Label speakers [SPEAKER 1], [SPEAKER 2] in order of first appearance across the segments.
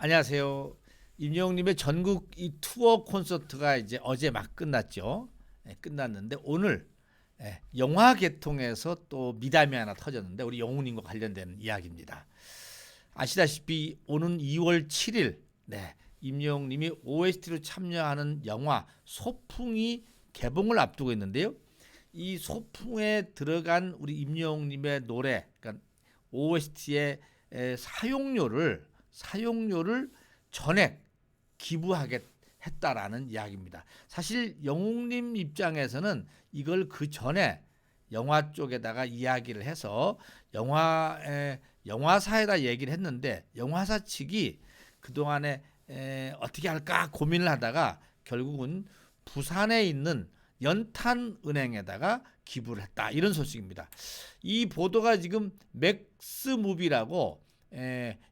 [SPEAKER 1] 안녕하세요. 임영웅님의 전국 이 투어 콘서트가 이제 어제 막 끝났죠. 끝났는데 오늘 영화 개통에서 또 미담이 하나 터졌는데 우리 영웅님과 관련된 이야기입니다. 아시다시피 오는 2월 7일 임영웅님이 OST로 참여하는 영화 소풍이 개봉을 앞두고 있는데요. 이 소풍에 들어간 우리 임영웅님의 노래, 그러니까 OST의 사용료를 전액 기부하겠다라는 이야기입니다. 사실 영웅님 입장에서는 이걸 그 전에 영화 쪽에다가 이야기를 해서 영화사에다 얘기를 했는데 영화사 측이 그동안에 어떻게 할까 고민을 하다가 결국은 부산에 있는 연탄은행에다가 기부를 했다, 이런 소식입니다. 이 보도가 지금 맥스무비라고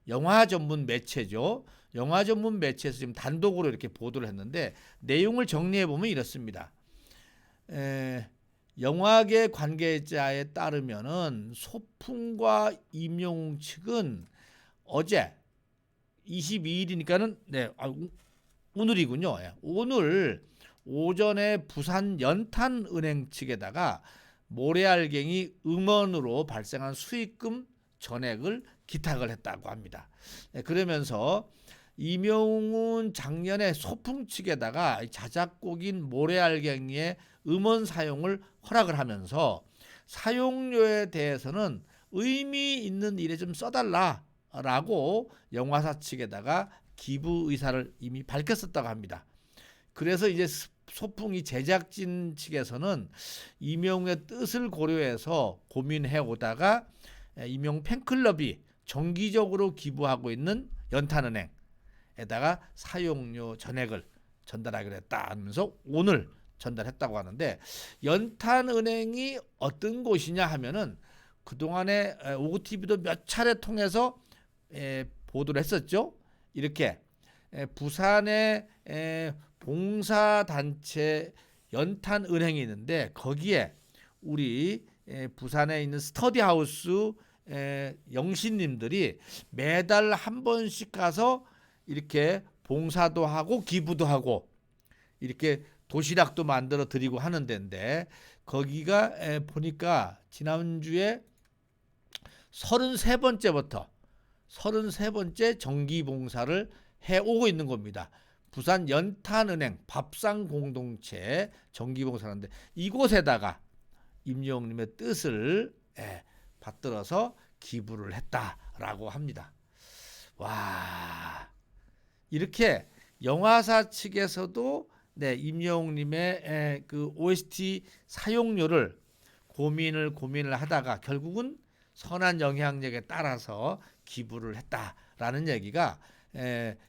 [SPEAKER 1] 영화 전문 매체죠. 영화 전문 매체에서 지금 단독으로 이렇게 보도를 했는데 내용을 정리해 보면 이렇습니다. 영화계 관계자에 따르면은 소풍과 임영웅 측은 어제 22일이니까는 오늘이군요. 오늘 오전에 부산 연탄은행 측에다가 모래알갱이 음원으로 발생한 수익금 전액을 기탁을 했다고 합니다. 그러면서 임영웅은 작년에 소풍 측에다가 자작곡인 모래알갱이의 음원 사용을 허락을 하면서 사용료에 대해서는 의미 있는 일에 좀 써달라라고 영화사 측에다가 기부 의사를 이미 밝혔었다고 합니다. 그래서 이제 소풍이 제작진 측에서는 임영웅의 뜻을 고려해서 고민해 오다가 임영웅 팬클럽이 정기적으로 기부하고 있는 연탄은행에다가 사용료 전액을 전달하기로 했다 하면서 오늘 전달했다고 하는데, 연탄은행이 어떤 곳이냐 하면은 그동안에 오구티비도 몇 차례 통해서 보도를 했었죠. 이렇게 부산에 봉사단체 연탄은행이 있는데 거기에 우리 부산에 있는 스터디하우스 영신님들이 매달 한 번씩 가서 이렇게 봉사도 하고 기부도 하고 이렇게 도시락도 만들어 드리고 하는 데인데, 거기가 보니까 지난주에 33번째 정기 봉사를 해오고 있는 겁니다. 부산 연탄은행 밥상 공동체 정기 봉사하는데 이곳에다가 임영웅님의 뜻을 받들어서 기부를 했다라고 합니다. 와, 이렇게 영화사 측에서도 임영웅님의 그 OST 사용료를 고민을 하다가 결국은 선한 영향력에 따라서 기부를 했다라는 얘기가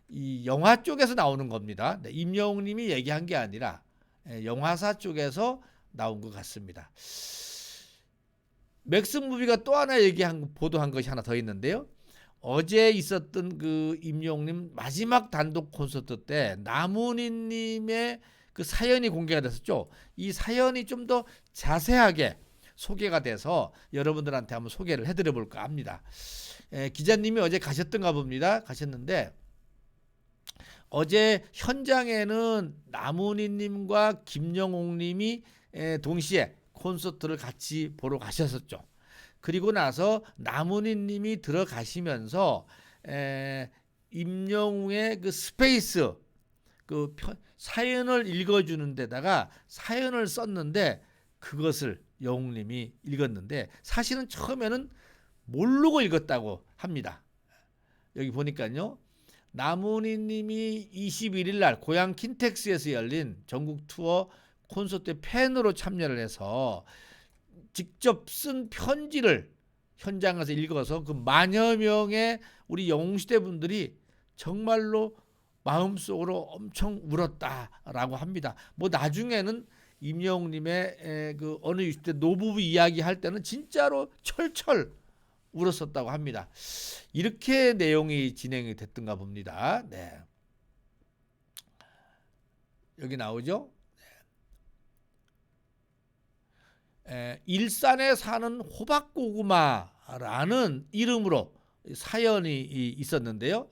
[SPEAKER 1] 이 영화 쪽에서 나오는 겁니다. 임영웅님이 얘기한 게 아니라 영화사 쪽에서 나온 것 같습니다. 맥스무비가 또 하나 보도한 것이 하나 더 있는데요. 어제 있었던 그 임영웅님 마지막 단독 콘서트 때 나문희님의 그 사연이 공개가 됐었죠. 이 사연이 좀 더 자세하게 소개가 돼서 여러분들한테 한번 소개를 해드려 볼까 합니다. 기자님이 어제 가셨던가 봅니다. 가셨는데 어제 현장에는 나문희님과 김영웅님이 동시에 콘서트를 같이 보러 가셨었죠. 그리고 나서 나문희님이 들어가시면서 임영웅의 그 스페이스 그 사연을 읽어주는 데다가 사연을 썼는데 그것을 영웅님이 읽었는데 사실은 처음에는 모르고 읽었다고 합니다. 여기 보니까요. 나문희님이 21일 날 고향 킨텍스에서 열린 전국 투어 콘서트에 팬으로 참여를 해서 직접 쓴 편지를 현장에서 읽어서 그 만여 명의 우리 영웅시대 분들이 정말로 마음속으로 엄청 울었다라고 합니다. 뭐 나중에는 임영웅님의 그 어느 60대 노부부 이야기 할 때는 진짜로 철철 울었었다고 합니다. 이렇게 내용이 진행이 됐던가 봅니다. 여기 나오죠. 일산에 사는 호박고구마라는 이름으로 사연이 있었는데요.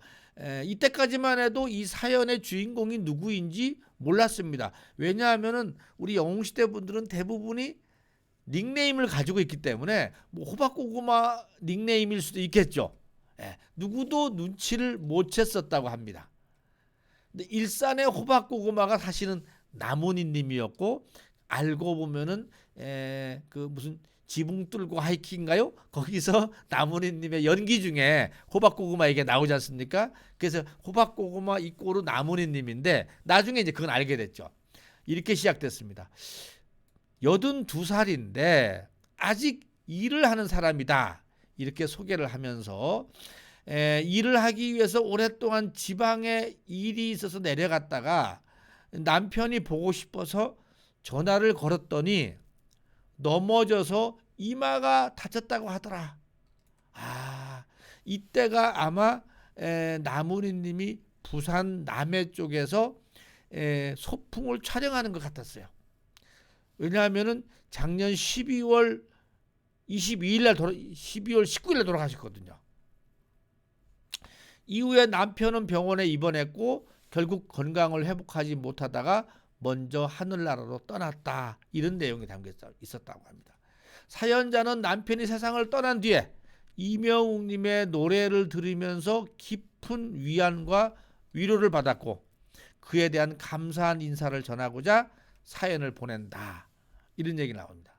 [SPEAKER 1] 이때까지만 해도 이 사연의 주인공이 누구인지 몰랐습니다. 왜냐하면은 우리 영웅시대 분들은 대부분이 닉네임을 가지고 있기 때문에 뭐 호박고구마 닉네임일 수도 있겠죠. 누구도 눈치를 못 챘었다고 합니다. 근데 일산의 호박고구마가 사실은 나문희님이었고, 알고 보면은 그 무슨 지붕 뚫고 하이킹인가요? 거기서 나문희님의 연기 중에 호박고구마 이게 나오지 않습니까? 그래서 호박고구마 이꼬르 나문희님인데 나중에 이제 그건 알게 됐죠. 이렇게 시작됐습니다. 82살인데 아직 일을 하는 사람이다. 이렇게 소개를 하면서 일을 하기 위해서 오랫동안 지방에 일이 있어서 내려갔다가 남편이 보고 싶어서 전화를 걸었더니 넘어져서 이마가 다쳤다고 하더라. 이때가 아마 나문희님이 부산 남해 쪽에서 소풍을 촬영하는 것 같았어요. 왜냐하면은 작년 12월 22일 날 12월 19일 날 돌아가셨거든요. 이후에 남편은 병원에 입원했고 결국 건강을 회복하지 못하다가 먼저 하늘나라로 떠났다. 이런 내용이 담겨 있었다고 합니다. 사연자는 남편이 세상을 떠난 뒤에 이명웅님의 노래를 들으면서 깊은 위안과 위로를 받았고 그에 대한 감사한 인사를 전하고자 사연을 보낸다. 이런 얘기 나옵니다.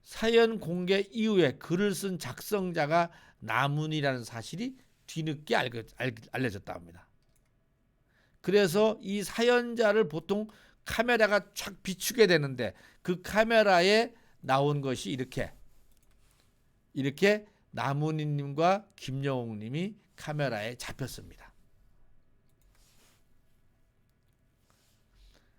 [SPEAKER 1] 사연 공개 이후에 글을 쓴 작성자가 나문이라는 사실이 뒤늦게 알려졌다 합니다. 그래서 이 사연자를 보통 카메라가 쫙 비추게 되는데 그 카메라에 나온 것이 이렇게 나문희님과 김영웅님이 카메라에 잡혔습니다.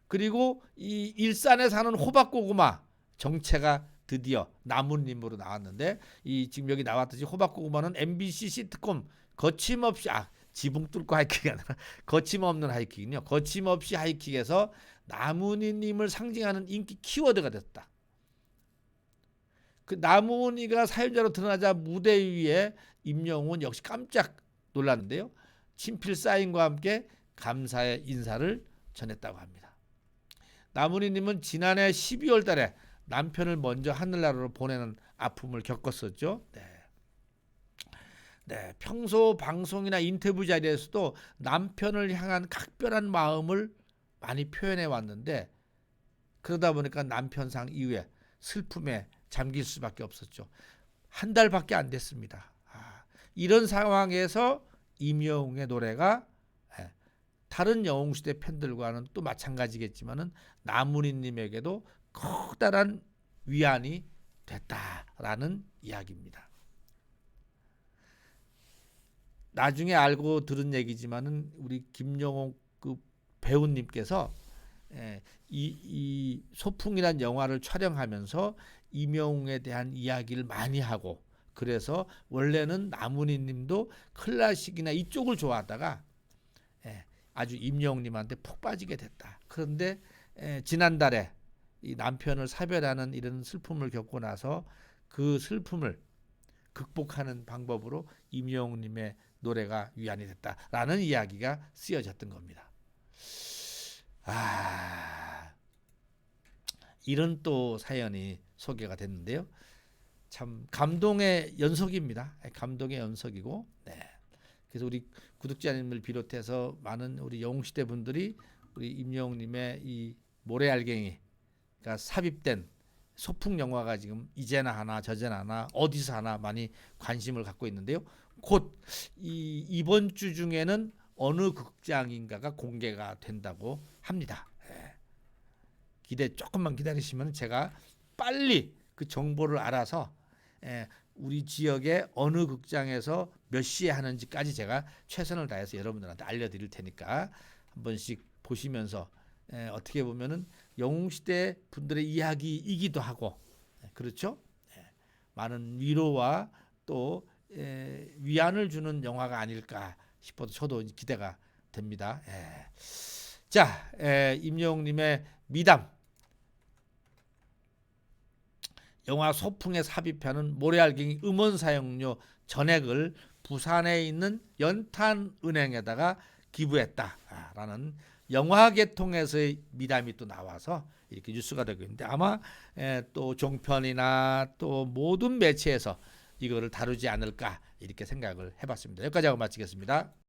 [SPEAKER 1] 그리고 이 일산에 사는 호박고구마 정체가 드디어 나문님으로 나왔는데 이 지금 여기 나왔듯이 호박고구마는 MBC 시트콤 거침없이 지붕 뚫고 하이킥이 아니라 거침없는 하이킥이요. 거침없이 하이킥에서 나문희님을 상징하는 인기 키워드가 됐다. 그 나문희가 사연자로 드러나자 무대 위에 임영웅은 역시 깜짝 놀랐는데요. 친필 사인과 함께 감사의 인사를 전했다고 합니다. 나문희님은 지난해 12월 달에 남편을 먼저 하늘나라로 보내는 아픔을 겪었었죠. 평소 방송이나 인터뷰 자리에서도 남편을 향한 각별한 마음을 많이 표현해 왔는데 그러다 보니까 남편상 이후에 슬픔에 잠길 수밖에 없었죠. 한 달밖에 안 됐습니다. 이런 상황에서 임영웅의 노래가 다른 영웅시대 팬들과는 또 마찬가지겠지만은 나문희님에게도 커다란 위안이 됐다라는 이야기입니다. 나중에 알고 들은 얘기지만은 우리 김영웅 그 배우님께서 이 소풍이란 영화를 촬영하면서 임영웅에 대한 이야기를 많이 하고 그래서 원래는 나문희님도 클래식이나 이쪽을 좋아하다가 아주 임영웅님한테 푹 빠지게 됐다. 그런데 지난달에 이 남편을 사별하는 이런 슬픔을 겪고 나서 그 슬픔을 극복하는 방법으로 임영웅님의 노래가 위안이 됐다라는 이야기가 쓰여졌던 겁니다. 이런 또 사연이 소개가 됐는데요. 참 감동의 연속입니다. 감동의 연속이고, 그래서 우리 구독자님을 비롯해서 많은 우리 영웅시대 분들이 우리 임영웅님의 이 모래알갱이가 삽입된 소풍 영화가 지금 이제나 하나 저제나 하나 어디서 하나 많이 관심을 갖고 있는데요. 곧 이번 주 중에는 어느 극장인가가 공개가 된다고 합니다. 조금만 기다리시면 제가 빨리 그 정보를 알아서 우리 지역의 어느 극장에서 몇 시에 하는지까지 제가 최선을 다해서 여러분들한테 알려드릴 테니까 한 번씩 보시면서 어떻게 보면은 영웅시대 분들의 이야기이기도 하고 그렇죠? 많은 위로와 또 위안을 주는 영화가 아닐까 싶어도 저도 기대가 됩니다. 자, 임영웅님의 미담 영화 소풍에 삽입하는 모래알갱이 음원 사용료 전액을 부산에 있는 연탄은행에다가 기부했다라는 영화 개통에서의 미담이 또 나와서 이렇게 뉴스가 되고 있는데 아마 또 종편이나 또 모든 매체에서 이거를 다루지 않을까 이렇게 생각을 해봤습니다. 여기까지 하고 마치겠습니다.